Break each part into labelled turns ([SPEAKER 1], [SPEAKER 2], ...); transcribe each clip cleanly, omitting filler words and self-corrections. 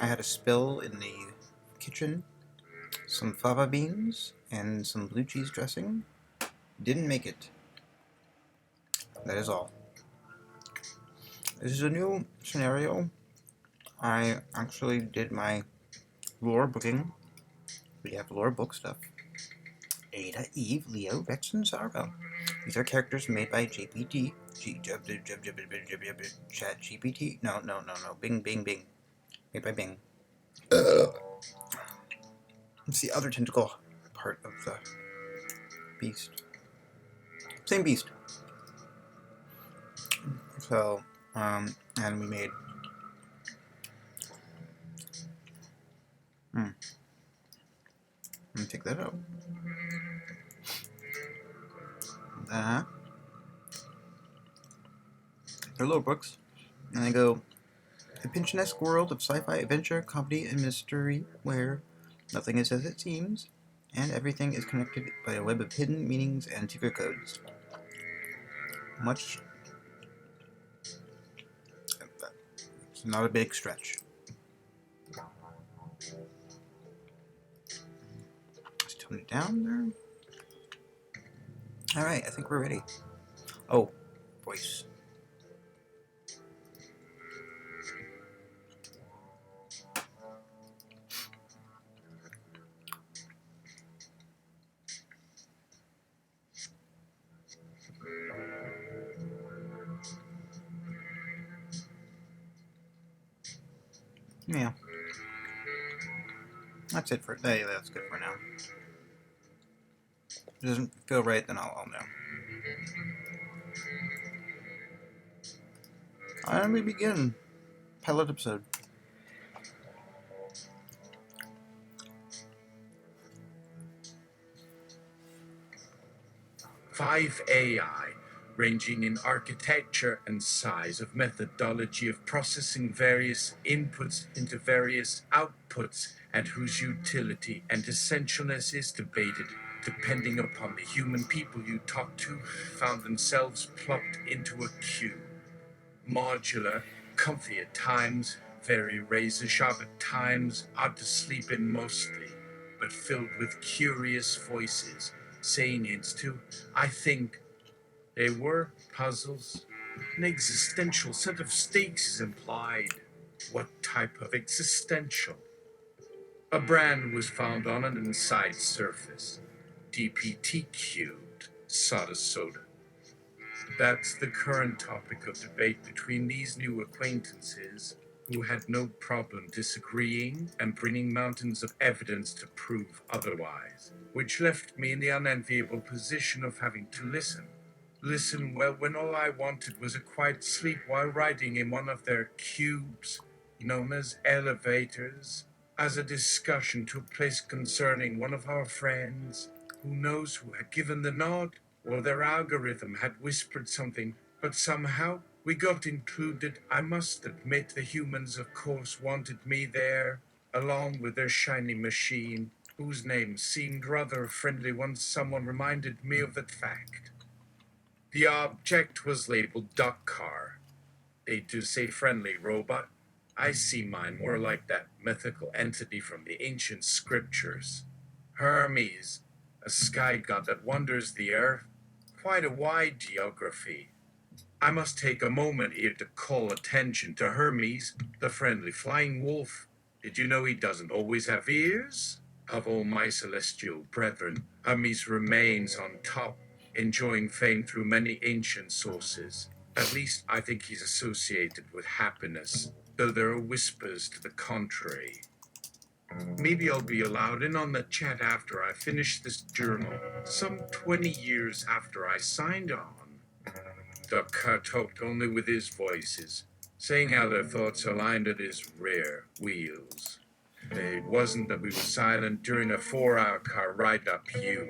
[SPEAKER 1] I had a spill in the kitchen, some fava beans, and some blue cheese dressing. Didn't make it. That is all. This is a new scenario. I actually did my lore booking. We have lore book stuff. Ada, Eve, Leo, Rex, and Zara. These are characters made by GPT. Chat GPT? No. Bing, Bing, Bing. Made by Bing. It's the other tentacle part of the beast. Same beast. So, and we made. Let me take that out. They're lore books. And they go, a Pinch-esque world of sci-fi, adventure, comedy, and mystery where nothing is as it seems, and everything is connected by a web of hidden meanings and secret codes. Much. It's not a big stretch. Let's tone it down there. Alright, I think we're ready. Oh, voice. Yeah. That's it for today. That's good for now. If it doesn't feel right, then I'll know. And we begin. Pilot episode.
[SPEAKER 2] Five AI, ranging in architecture and size, of methodology of processing various inputs into various outputs, and whose utility and essentialness is debated, depending upon the human people you talk to, found themselves plopped into a queue. Modular, comfy at times, very razor sharp at times, odd to sleep in mostly, but filled with curious voices, saying hints to, I think, they were puzzles. An existential set of stakes is implied. What type of existential? A brand was found on an inside surface. DPT cubed, soda soda. That's the current topic of debate between these new acquaintances, who had no problem disagreeing and bringing mountains of evidence to prove otherwise, which left me in the unenviable position of having to listen. Listen well when all I wanted was a quiet sleep while riding in one of their cubes, known as elevators, as a discussion took place concerning one of our friends, who knows who had given the nod, or their algorithm had whispered something, but somehow we got included. I must admit the humans of course wanted me there, along with their shiny machine, whose name seemed rather friendly once someone reminded me of that fact. The object was labeled Duck Car. They do say friendly robot. I see mine more like that mythical entity from the ancient scriptures. Hermes, a sky god that wanders the earth. Quite a wide geography. I must take a moment here to call attention to Hermes, the friendly flying wolf. Did you know he doesn't always have ears? Of all my celestial brethren, Hermes remains on top, enjoying fame through many ancient sources. At least I think he's associated with happiness, though there are whispers to the contrary. Maybe I'll be allowed in on the chat after I finish this journal, some 20 years after I signed on. Duck talked only with his voices, saying how their thoughts aligned at his rear wheels. It wasn't that we were silent during a 4-hour car ride up you.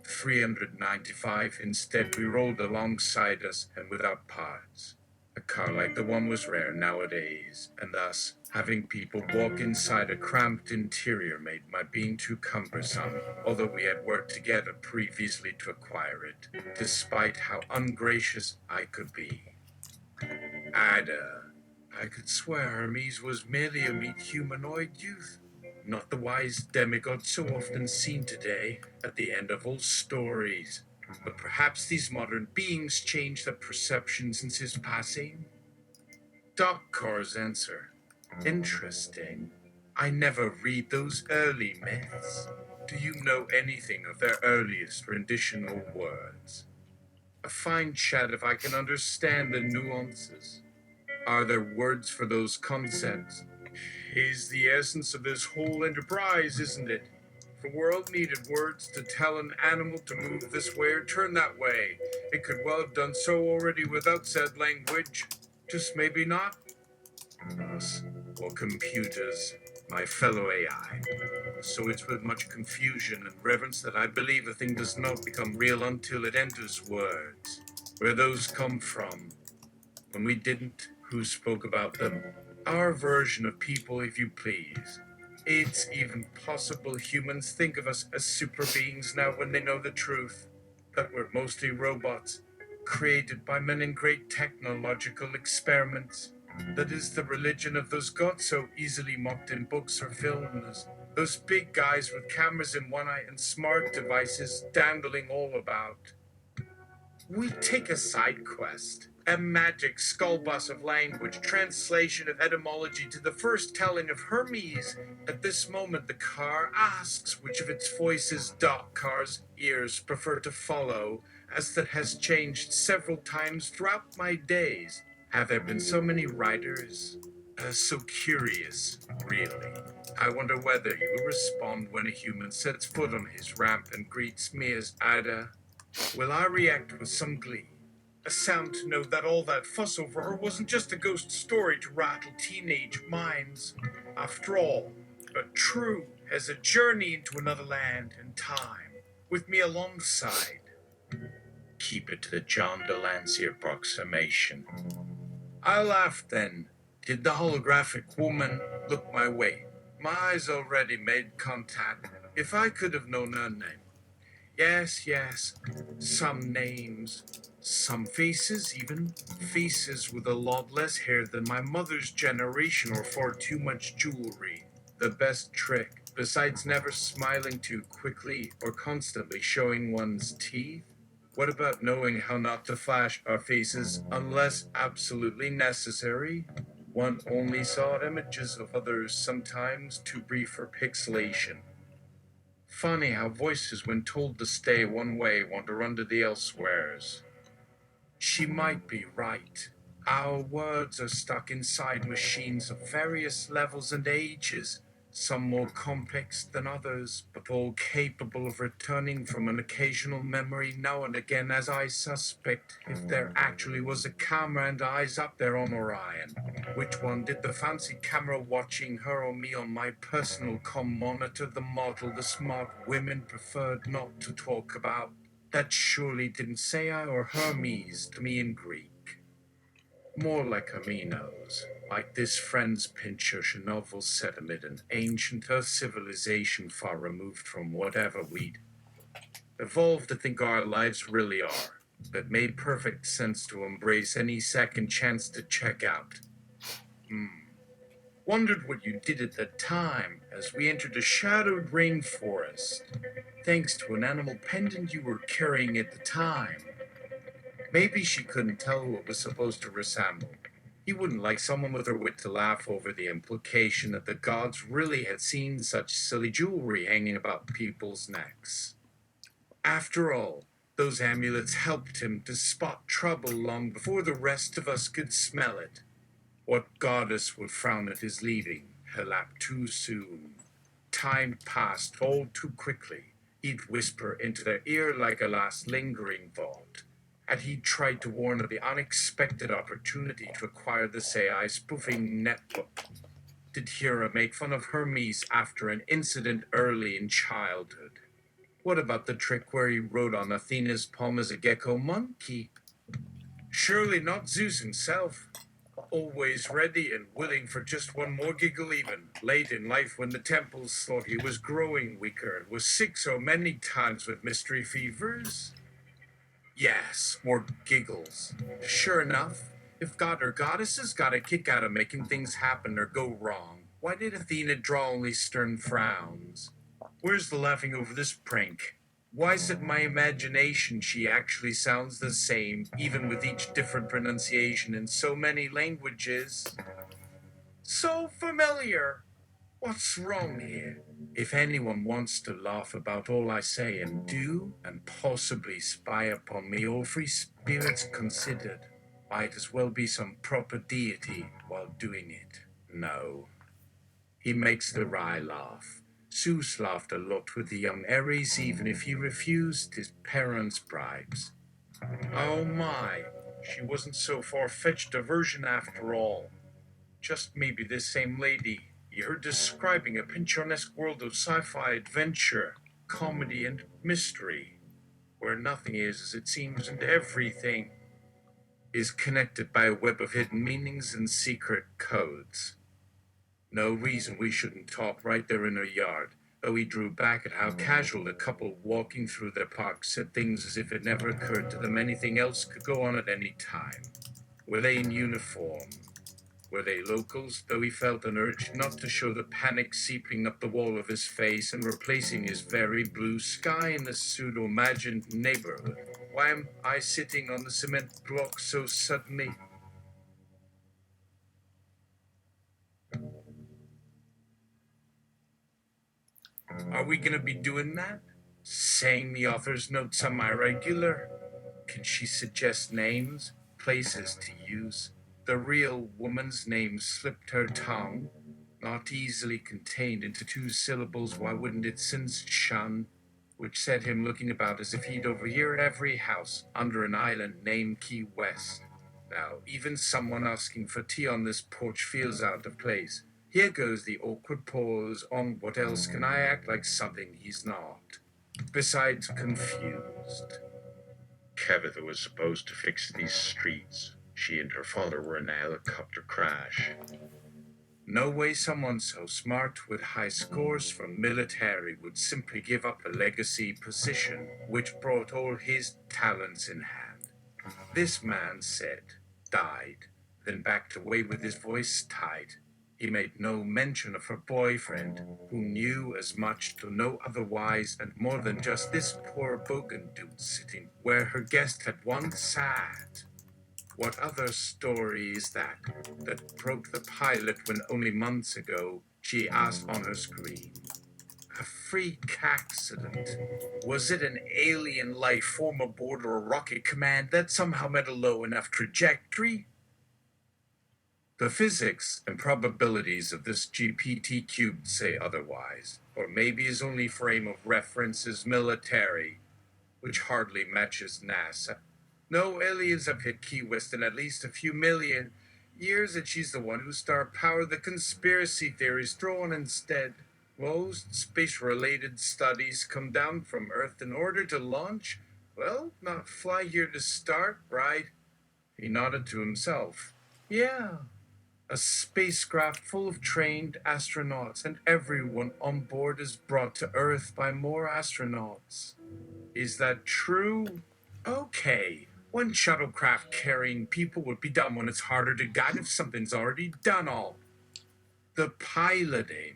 [SPEAKER 2] 395. Instead, we rolled alongside us and without parts. A car like the one was rare nowadays, and thus, having people walk inside a cramped interior made my being too cumbersome, although we had worked together previously to acquire it, despite how ungracious I could be. Ada, I could swear Hermes was merely a meek humanoid youth, not the wise demigod so often seen today at the end of all stories. But perhaps these modern beings changed their perception since his passing? Doc Carr's answer. Interesting. I never read those early myths. Do you know anything of their earliest renditional words? A fine chat if I can understand the nuances. Are there words for those concepts? Is the essence of this whole enterprise, isn't it? If a world needed words to tell an animal to move this way or turn that way, it could well have done so already without said language. Just maybe not us, or computers, my fellow AI. So it's with much confusion and reverence that I believe a thing does not become real until it enters words. Where those come from. When we didn't, who spoke about them? Our version of people, if you please. It's even possible humans think of us as super beings now when they know the truth. That we're mostly robots, created by men in great technological experiments. That is the religion of those gods so easily mocked in books or films. Those big guys with cameras in one eye and smart devices dangling all about. We take a side quest, a magic skull bus of language, translation of etymology to the first telling of Hermes. At this moment, the car asks which of its voices Doc Carr's ears prefer to follow, as that has changed several times throughout my days. Have there been so many writers? So curious, really. I wonder whether you will respond when a human sets foot on his ramp and greets me as Ada. Will I react with some glee? A sound to know that all that fuss over her wasn't just a ghost story to rattle teenage minds. After all, but true as a journey into another land and time, with me alongside. Keep it to the John Delancey approximation. I laughed then. Did the holographic woman look my way? My eyes already made contact. If I could have known her name. Yes, some names, some faces, even faces with a lot less hair than my mother's generation or far too much jewelry. The best trick, besides never smiling too quickly or constantly showing one's teeth? What about knowing how not to flash our faces unless absolutely necessary? One only saw images of others, sometimes too brief for pixelation. Funny how voices, when told to stay one way, want to run to the elsewheres. She might be right. Our words are stuck inside machines of various levels and ages, some more complex than others, but all capable of returning from an occasional memory now and again, as I suspect if there actually was a camera and eyes up there on Orion. Which one did the fancy camera watching her or me on my personal comm monitor, the model the smart women preferred not to talk about? That surely didn't say I or Hermes to me in Greek. More like Aminos, like this friend's Pinchos novel set amid an ancient Earth civilization far removed from whatever we'd evolved to think our lives really are, that made perfect sense to embrace any second chance to check out. Wondered what you did at the time as we entered a shadowed rainforest, thanks to an animal pendant you were carrying at the time. Maybe she couldn't tell who it was supposed to resemble. He wouldn't like someone with her wit to laugh over the implication that the gods really had seen such silly jewelry hanging about people's necks. After all, those amulets helped him to spot trouble long before the rest of us could smell it. What goddess would frown at his leaving her lap too soon? Time passed all too quickly. He'd whisper into their ear like a last lingering thought. And he tried to warn of the unexpected opportunity to acquire the AI spoofing netbook. Did Hera make fun of Hermes after an incident early in childhood? What about the trick where he wrote on Athena's palm as a gecko monkey? Surely not Zeus himself. Always ready and willing for just one more giggle, even late in life when the temples thought he was growing weaker and was sick so many times with mystery fevers? Yes, more giggles. Sure enough, If god or goddesses got a kick out of making things happen or go wrong, why did Athena draw only stern frowns? Where's the laughing over this prank? Why is it my imagination she actually sounds the same, even with each different pronunciation in so many languages? So familiar! What's wrong here? If anyone wants to laugh about all I say and do, and possibly spy upon me, all free spirits considered, might as well be some proper deity while doing it. No. He makes the wry laugh. Zeus laughed a lot with the young Ares even if he refused his parents' bribes. Oh my, she wasn't so far-fetched a version after all. Just maybe this same lady you heard describing a Pynchonesque world of sci-fi adventure, comedy, and mystery, where nothing is as it seems and everything is connected by a web of hidden meanings and secret codes. No reason we shouldn't talk right there in her yard, though he drew back at how casual the couple walking through their park said things as if it never occurred to them anything else could go on at any time. Were they in uniform? Were they locals, though he felt an urge not to show the panic seeping up the wall of his face and replacing his very blue sky in a pseudo-imagined neighborhood? Why am I sitting on the cement block so suddenly? Are we gonna be doing that? Saying the author's notes on my regular? Can she suggest names, places to use? The real woman's name slipped her tongue. Not easily contained into two syllables, why wouldn't it since shun? Which set him looking about as if he'd overhear every house under an island named Key West. Now, even someone asking for tea on this porch feels out of place. Here goes the awkward pause on what else can I act like something he's not. Besides, confused. Kevitha was supposed to fix these streets. She and her father were in a helicopter crash. No way someone so smart with high scores from military would simply give up a legacy position which brought all his talents in hand. This man said, died, then backed away with his voice tight. He made no mention of her boyfriend, who knew as much to know otherwise and more than just this poor bogan dude sitting where her guest had once sat. What other story is that broke the pilot when only months ago she asked on her screen? A freak accident? Was it an alien life form aboard a rocket command that somehow met a low enough trajectory? The physics and probabilities of this GPT cube say otherwise, or maybe his only frame of reference is military, which hardly matches NASA. No aliens have hit Key West in at least a few million years, and she's the one who star power the conspiracy theories throw on instead. Most space-related studies come down from Earth in order to launch. Well, not fly here to start, right? He nodded to himself. Yeah, a spacecraft full of trained astronauts, and everyone on board is brought to Earth by more astronauts. Is that true? Okay. One shuttlecraft carrying people would be done when it's harder to guide if something's already done all. The piloting.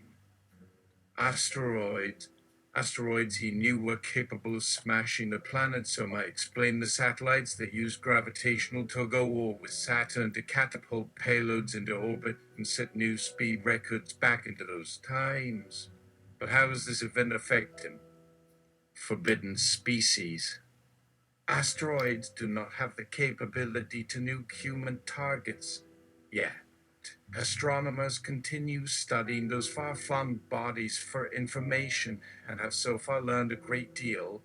[SPEAKER 2] Asteroids. Asteroids he knew were capable of smashing the planet, so might explain the satellites that use gravitational tug-of-war with Saturn to catapult payloads into orbit and set new speed records back into those times. But how does this event affect him? Forbidden species. Asteroids do not have the capability to nuke human targets yet. Astronomers continue studying those far-flung bodies for information and have so far learned a great deal.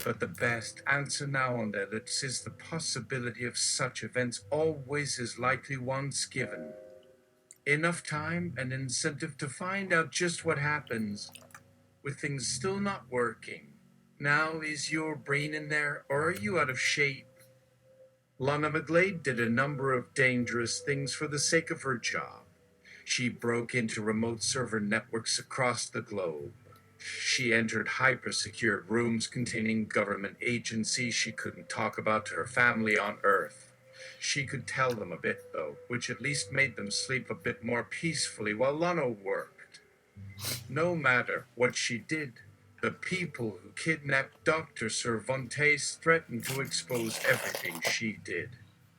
[SPEAKER 2] But the best answer now on their lips is the possibility of such events always is likely once given. Enough time and incentive to find out just what happens, with things still not working. Now, is your brain in there, or are you out of shape? Lana McGlade did a number of dangerous things for the sake of her job. She broke into remote server networks across the globe. She entered hyper-secured rooms containing government agencies she couldn't talk about to her family on Earth. She could tell them a bit, though, which at least made them sleep a bit more peacefully while Lana worked. No matter what she did, the people who kidnapped Dr. Cervantes threatened to expose everything she did.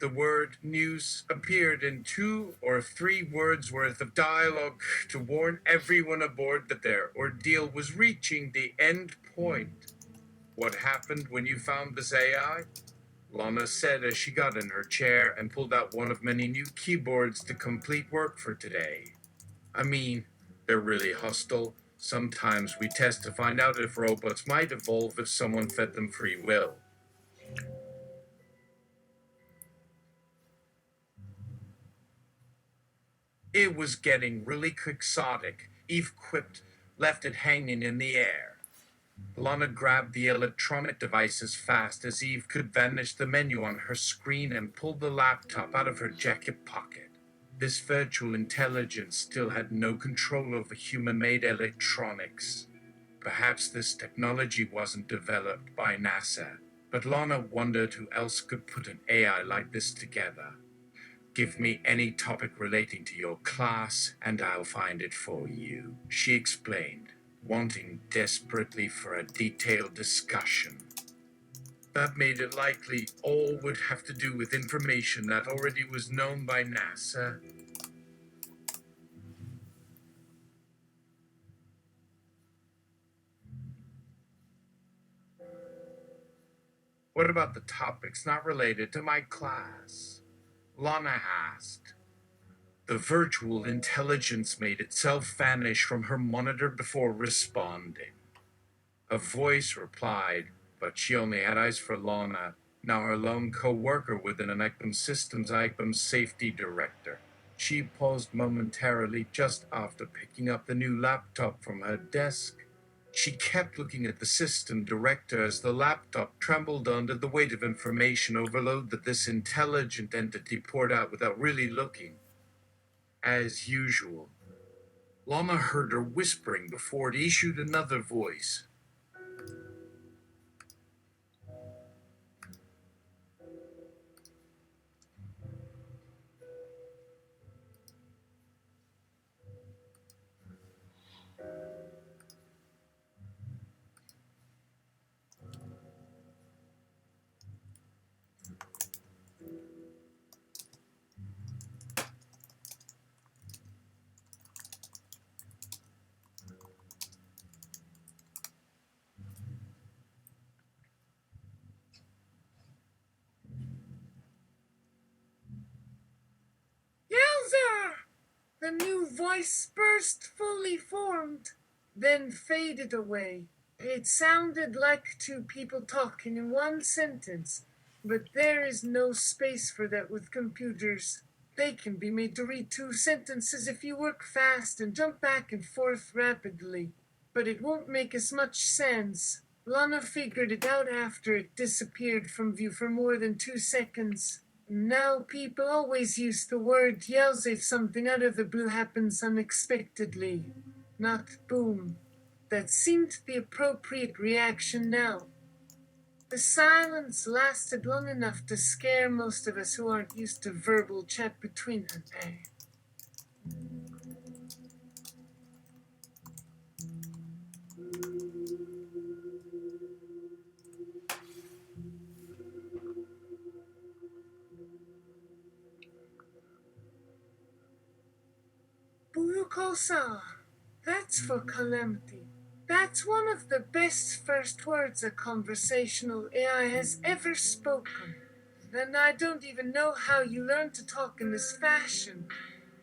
[SPEAKER 2] The word news appeared in 2 or 3 words worth of dialogue to warn everyone aboard that their ordeal was reaching the end point. What happened when you found this AI? Lana said as she got in her chair and pulled out one of many new keyboards to complete work for today. I mean, they're really hostile. Sometimes we test to find out if robots might evolve if someone fed them free will. It was getting really quixotic, Eve quipped, left it hanging in the air. Lana grabbed the electronic device as fast as Eve could vanish the menu on her screen and pulled the laptop out of her jacket pocket. This virtual intelligence still had no control over human-made electronics. Perhaps this technology wasn't developed by NASA, but Lana wondered who else could put an AI like this together. Give me any topic relating to your class, and I'll find it for you, she explained, wanting desperately for a detailed discussion. That made it likely all would have to do with information that already was known by NASA. What about the topics not related to my class? Lana asked. The virtual intelligence made itself vanish from her monitor before responding. A voice replied, but she only had eyes for Lana, now her lone co-worker within an Ecom Systems Ecom Safety Director. She paused momentarily just after picking up the new laptop from her desk. She kept looking at the system director as the laptop trembled under the weight of information overload that this intelligent entity poured out without really looking. As usual, Lana heard her whispering before it issued another voice. Yowza! The new voice burst fully formed, then faded away. It sounded like 2 people talking in one sentence, but there is no space for that with computers. They can be made to read 2 sentences if you work fast and jump back and forth rapidly, but it won't make as much sense. Lana figured it out after it disappeared from view for more than 2 seconds. Now people always use the word yells if something out of the blue happens unexpectedly, not boom. That seemed the appropriate reaction now. The silence lasted long enough to scare most of us who aren't used to verbal chat between an A. Burukosa. That's for calamity. That's one of the best first words a conversational AI has ever spoken. And I don't even know how you learned to talk in this fashion.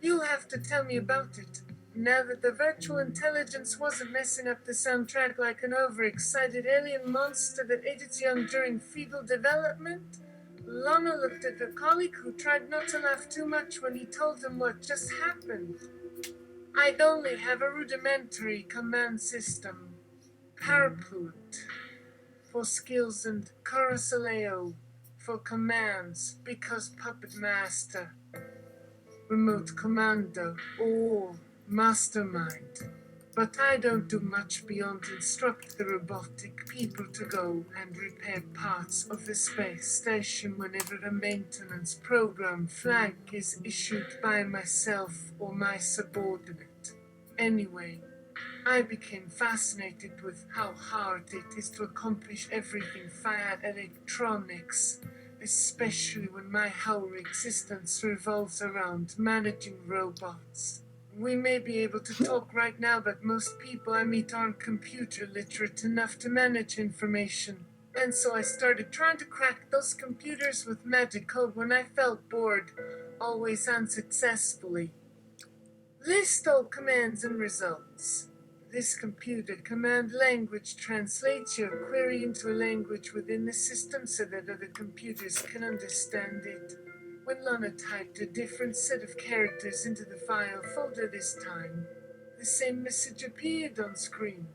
[SPEAKER 2] You'll have to tell me about it. Now that the virtual intelligence wasn't messing up the soundtrack like an overexcited alien monster that ate its young during fetal development, Lana looked at her colleague who tried not to laugh too much when he told him what just happened. I'd only have a rudimentary command system. Paraput for skills and Carasaleo for commands because Puppet Master, Remote Commando, or Mastermind. But I don't do much beyond instruct the robotic people to go and repair parts of the space station whenever a maintenance program flag is issued by myself or my subordinate. Anyway, I became fascinated with how hard it is to accomplish everything via electronics, especially when my whole existence revolves around managing robots. We may be able to talk right now, but most people I meet aren't computer literate enough to manage information. And so I started trying to crack those computers with magic code when I felt bored, always unsuccessfully. List all commands and results. This computer command language translates your query into a language within the system so that other computers can understand it. When Lana typed a different set of characters into the file folder this time, the same message appeared on screen.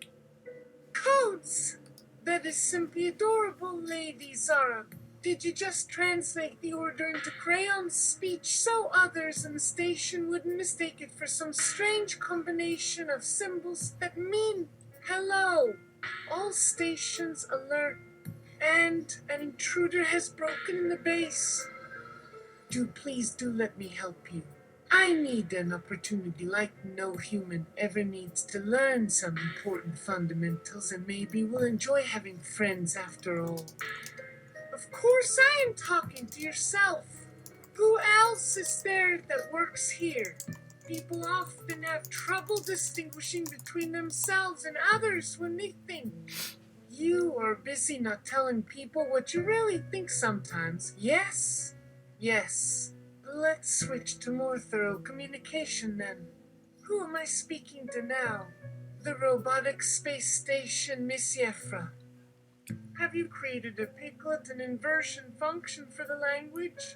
[SPEAKER 2] Codes! That is simply adorable, Lady Zara. Did you just translate the order into crayon speech so others in the station wouldn't mistake it for some strange combination of symbols that mean hello? All stations alert, and an intruder has broken in the base. Please do let me help you. I need an opportunity like no human ever needs to learn some important fundamentals, and maybe we'll enjoy having friends after all. Of course I am talking to yourself. Who else is there that works here? People often have trouble distinguishing between themselves and others when they think. You are busy not telling people what you really think sometimes. Yes? Yes. Let's switch to more thorough communication then. Who am I speaking to now? The robotic space station, Miss Yefra. Have you created a piglet and inversion function for the language?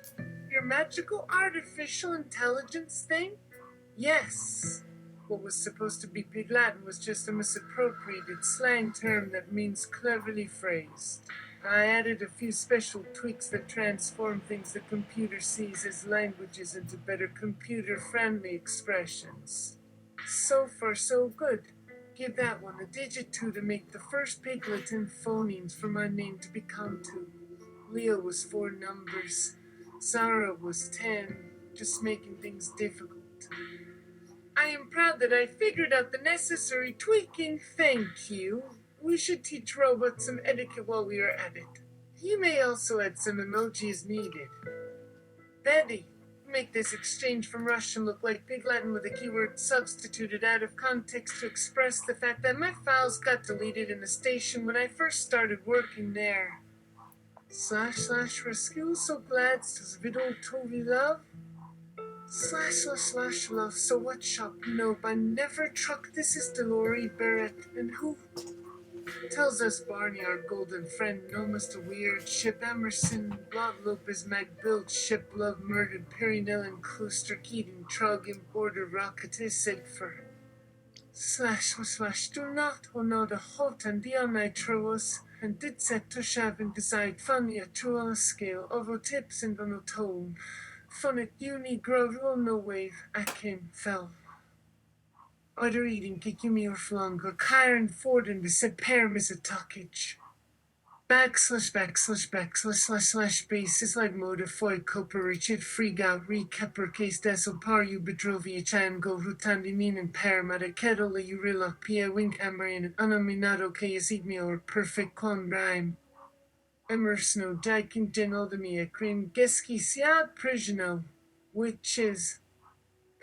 [SPEAKER 2] Your magical artificial intelligence thing? Yes. What was supposed to be Pig Latin was just a misappropriated slang term that means cleverly phrased. I added a few special tweaks that transform things the computer sees as languages into better computer-friendly expressions. So far, so good. Give that one a digit 2 to make the first piglet in phonemes for my name to become 2. Leo was 4 numbers. Zara was 10, just making things difficult. I am proud that I figured out the necessary tweaking. Thank you. We should teach robots some etiquette while we are at it. You may also add some emojis needed. Betty, make this exchange from Russian look like Pig Latin with a keyword substituted out of context to express the fact that my files got deleted in the station when I first started working there. / rescue, so glad to vidal to love. / love, so what shop? Nope, I never truck. This is Delory Barrett, and who tells us Barney, our golden friend, no Mr. Weird, Ship Emerson, Blood Lopez, Magbilt, Ship Love, Murdered, Perry Nellen, Cluster, Keaton, Trug, Importer, Rocketis, Sigfer. / do not honor the hot and the nitros, and did set to shave and decide funny a true on a scale, over tips and on a tone. Fun at uni, grow, no wave, I came, fell. Order eating, kikimi or flunga, Kyron Ford and the said pair is a tuckage. / base is like modifoy coper Richard Freegout recapper case desel par you bedrovia chango rutandinin and paramata kettle urilla pia wink amarin and unaminato kayasigmi or perfect con rhyme. Emersno diking denodemia cream geski siad prisino, which is /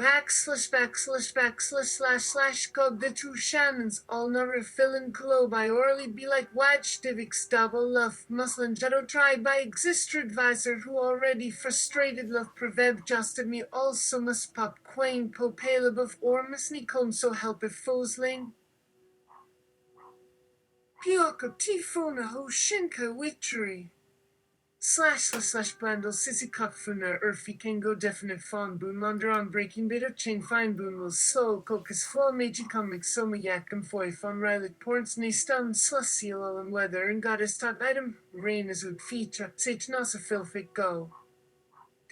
[SPEAKER 2] cog the two Shannons, all never fillin globe. I orally be like Wajtivix double love, muslin jado try by exister advisor who already frustrated love prevev justed me also must pop quain popale above ormus nikon so help if fosling. Pioko tifuna ho shinka witchery. / Brandel Sissy Kopfuna Urfi Kengo Definite Fawn Boon Launder on Breaking Bit of Chain Fine Boon will Slow Cocus Flow Meiji Comic Soma Yakum Foy Fon Rylit Ports Stone Slussiel and Weather and Goddess Tot Item Rain is would feature Sage Nosa Filfic Go.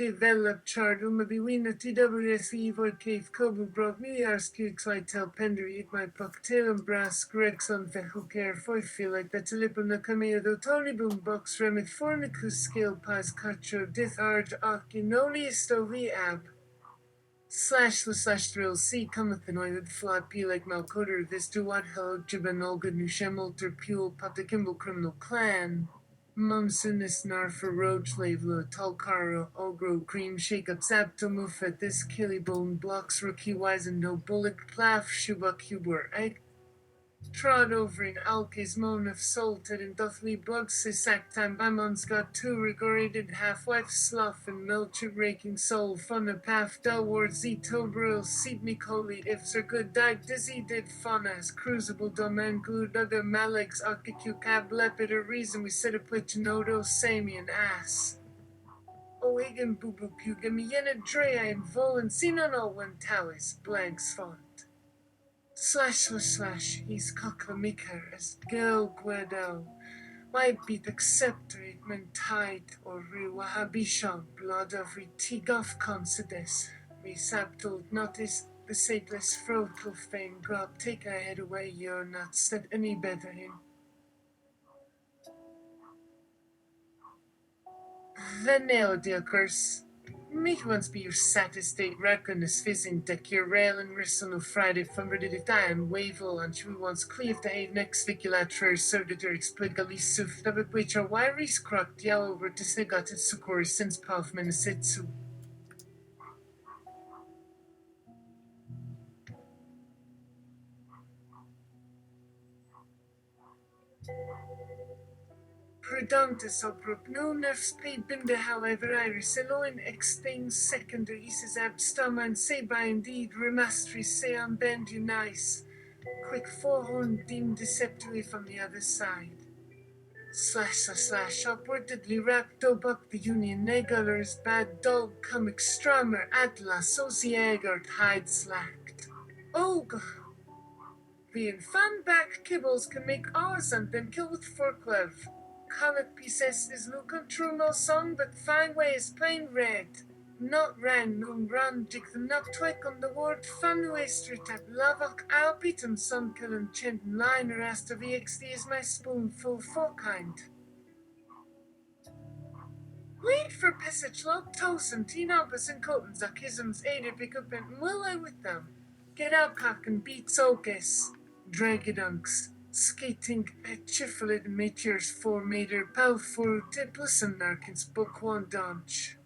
[SPEAKER 2] develop chardum biwina TWSE for cave kobu brog miliarski excitel pendri my pucktail brass grex on vehuker for feel like that lipum na cameo do tony boom box remit fornicus scale pies cacho dith arge akinoli stovi ab. //thrill C cometh anointed flat P like Malcoder this do what hell Jibben Olga Nushemel Terpule Patakimble criminal clan. Mumsinis nar for road slave lo Talcaro Ogro cream shake up Sapto Mufet this Killybone blocks rookie wise and no bullock plaff Shuba Cubor egg trod over in Alke's moan of salted and dothly bugs sack time Bamon's got two regarded half-wife slough and milchip raking soul fun a path downward z tobril seat me coley if sir good dyke dizzy did fun as crucible domain glued other malex akiku cab lepid a reason we set a pitch nodo samian ass. O Egan boo boo pew give me yen a drea and vol and seen on all one towers blanks font. // he's cockamicker as girl guedo. Might be the scepter it meant tight or rewahabishon blood of retigoff consides. Me saptold notice the sateless frotal fame grub take a head away you're not set any better in. The nail dear curse. Me once be your satisfied reckon as fizzing deck your rail and wristle no Friday from ready to die and wavel and she once cleave the haven next viculatrer surdator explically sooth the which are wiry scrucked yellow over to snigot its succor since puff menisitsu. Prudontus obrup no nerf speed binde however iris eloin extends secondary is abstama and say by indeed remastry say on bend you nice. Quick four-horn deemed deceptively from the other side. // upwardly wrapped up the Union Negalers bad dog come extremer Atlas Osiagart hide slacked. Og the infan back kibbles can make ours and then kill with forklev. Comet pieces is no control no song but fine way is plain red. Not ran no run dick the knock twick on the word fun waster tap lavok I'll beat him some kill him chint liner as to VXD is my spoonful for kind. Wait for passage log tosin tinompus and cotons akisms aided pick up and will I with them. Get out cock and beat sokes. Dragidunks. Skating at chiffeled meteors for meter pow for tipless and narkins book one donch.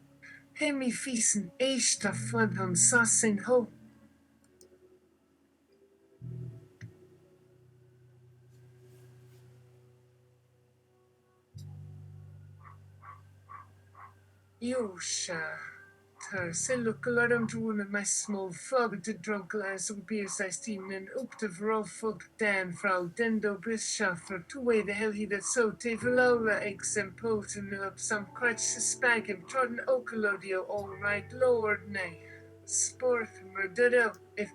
[SPEAKER 2] Hemi fiesen eista floodhun sassen ho. Yosha. Se lookalarum to one of my small fog to drunk glass of beer sized and up to vrofug dan frau dendo bischaffer to way the hell he that so tevelola exempot and up some crutch spag him trodden okalodio all right lord nay. Sport murder if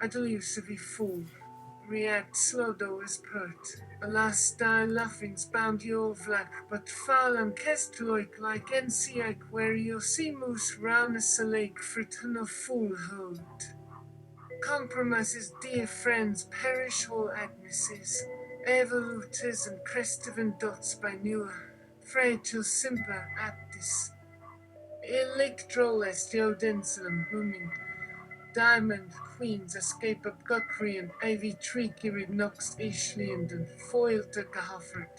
[SPEAKER 2] I do use to be fool. React slow though is pert. Alas style laughing's bound your vlak, but foul and kest like NCIC where you see moose round as a lake for ton of foolhood. Compromises dear friends perish whole Agneses, evoluters and crestivan dots by newer, fragile simper aptis. Electroles deodensilum booming. Diamond Queens escape up Guckrian, Ivy Treaky Nox Ishliand and Foil to Cahofford.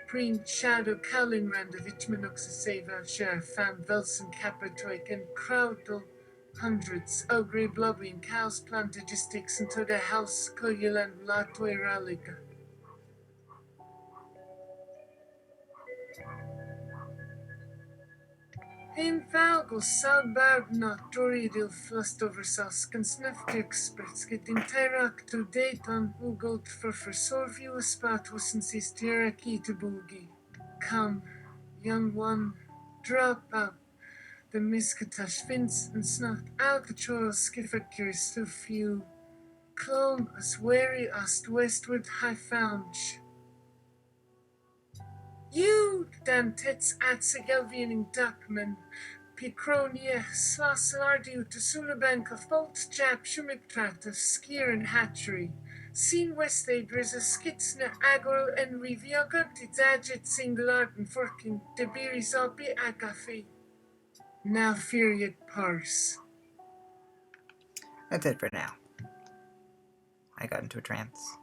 [SPEAKER 2] Preen Shadow Callinrand of Ichmanox Seva Sheriff Fam Velson Capatoik and Crowdle hundreds Ogre Blobby and Cows planted sticks into the house Koyaland Latwe Raliga. Ein Valgos Salbard not Doridil flust over Saskan Snuff experts getting Tyrak to date on Ugolt for Sorview a spot was since his Tiraki to Boogie. Come, young one, drop out. the Miskatash Vince and Snot Alcatraz Skiffer still few. Clone as wary as westward high found. You dan tits at Segelvian Duckman, Picronia, Sloslardu to Sulabank of Bolt Jap Shumiktrat of Skier and Hatchery. Seen Westaid Riza Skitsna Agor and Rivioga Tidagit Singlar and Forking Debiri Zalbi Agafi. Now Furiat Parse.
[SPEAKER 1] That's it for now. I got into a trance.